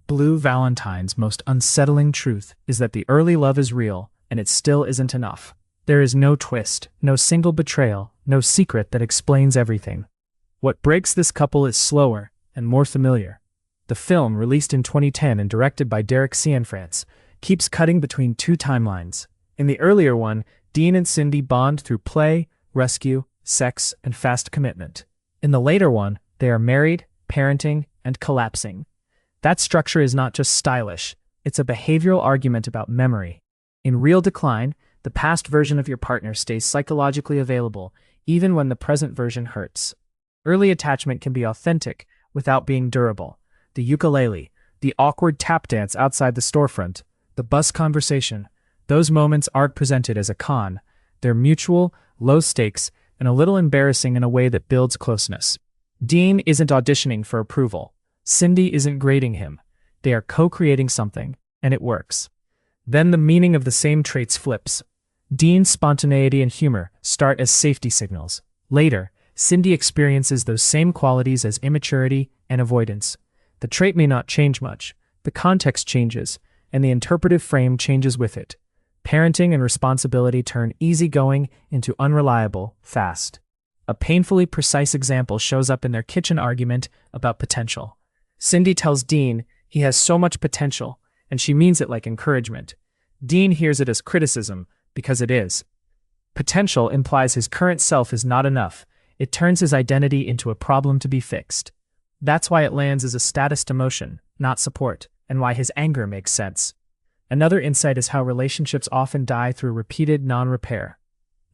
Blue Valentine's most unsettling truth is that the early love is real, and it still isn't enough. There is no twist, no single betrayal, no secret that explains everything. What breaks this couple is slower and more familiar. The film, released in 2010 and directed by Derek Cianfrance, keeps cutting between two timelines. In the earlier one, Dean and Cindy bond through play, rescue, sex, and fast commitment. In the later one, they are married, parenting, and collapsing. That structure is not just stylish, it's a behavioral argument about memory. In Real Decline, the past version of your partner stays psychologically available, even when the present version hurts. Early attachment can be authentic without being durable. The ukulele, the awkward tap dance outside the storefront, the bus conversation, those moments aren't presented as a con. They're mutual, low stakes, and a little embarrassing in a way that builds closeness. Dean isn't auditioning for approval. Cindy isn't grading him. They are co-creating something, and it works. Then the meaning of the same traits flips. Dean's spontaneity and humor start as safety signals. Later, Cindy experiences those same qualities as immaturity and avoidance. The trait may not change much, the context changes, and the interpretive frame changes with it. Parenting and responsibility turn easygoing into unreliable, fast. A painfully precise example shows up in their kitchen argument about potential. Cindy tells Dean he has so much potential, and she means it like encouragement. Dean hears it as criticism, because it is. Potential implies his current self is not enough. It turns his identity into a problem to be fixed. That's why it lands as a status emotion, not support, and why his anger makes sense. Another insight is how relationships often die through repeated non-repair.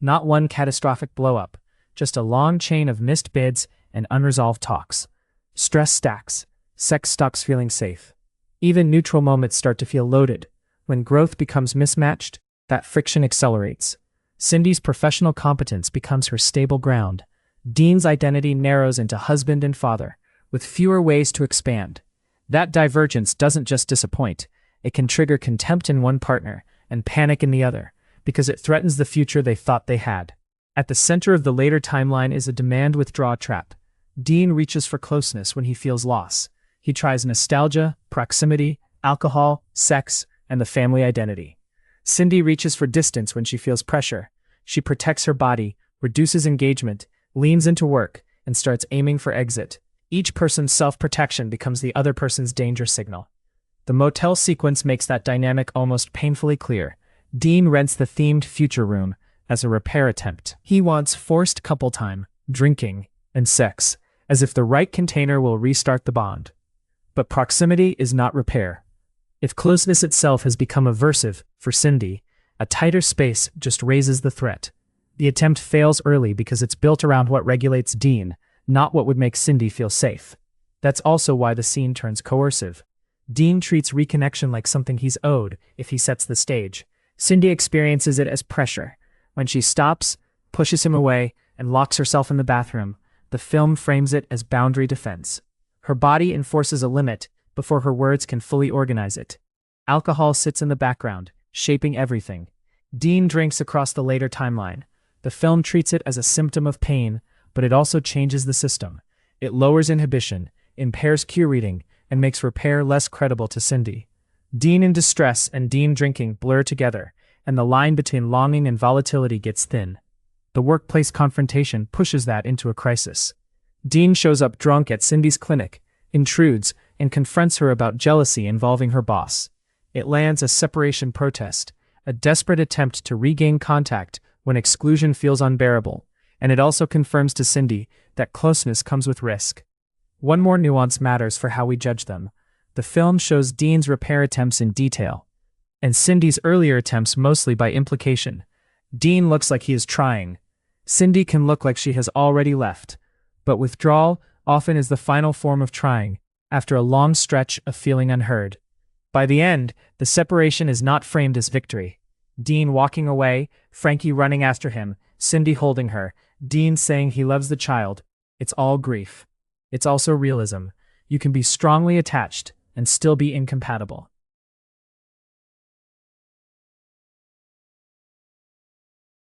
Not one catastrophic blow-up, just a long chain of missed bids and unresolved talks. Stress stacks. Sex stops feeling safe. Even neutral moments start to feel loaded. When growth becomes mismatched, that friction accelerates. Cindy's professional competence becomes her stable ground. Dean's identity narrows into husband and father, with fewer ways to expand. That divergence doesn't just disappoint. It can trigger contempt in one partner and panic in the other, because it threatens the future they thought they had. At the center of the later timeline is a demand-withdraw trap. Dean reaches for closeness when he feels loss. He tries nostalgia, proximity, alcohol, sex, and the family identity. Cindy reaches for distance when she feels pressure. She protects her body, reduces engagement, leans into work, and starts aiming for exit. Each person's self-protection becomes the other person's danger signal. The motel sequence makes that dynamic almost painfully clear. Dean rents the themed future room as a repair attempt. He wants forced couple time, drinking, and sex, as if the right container will restart the bond. But proximity is not repair. If closeness itself has become aversive for Cindy, a tighter space just raises the threat. The attempt fails early because it's built around what regulates Dean, not what would make Cindy feel safe. That's also why the scene turns coercive. Dean treats reconnection like something he's owed if he sets the stage. Cindy experiences it as pressure. When she stops, pushes him away, and locks herself in the bathroom, the film frames it as boundary defense. Her body enforces a limit before her words can fully organize it. Alcohol sits in the background, shaping everything. Dean drinks across the later timeline. The film treats it as a symptom of pain, but it also changes the system. It lowers inhibition, impairs cue reading, and makes repair less credible to Cindy. Dean in distress and Dean drinking blur together, and the line between longing and volatility gets thin. The workplace confrontation pushes that into a crisis. Dean shows up drunk at Cindy's clinic, intrudes, and confronts her about jealousy involving her boss. It lands a separation protest, a desperate attempt to regain contact when exclusion feels unbearable, and it also confirms to Cindy that closeness comes with risk. One more nuance matters for how we judge them. The film shows Dean's repair attempts in detail, and Cindy's earlier attempts mostly by implication. Dean looks like he is trying. Cindy can look like she has already left, but withdrawal often is the final form of trying, after a long stretch of feeling unheard. By the end, the separation is not framed as victory. Dean walking away, Frankie running after him, Cindy holding her, Dean saying he loves the child. It's all grief. It's also realism. You can be strongly attached and still be incompatible.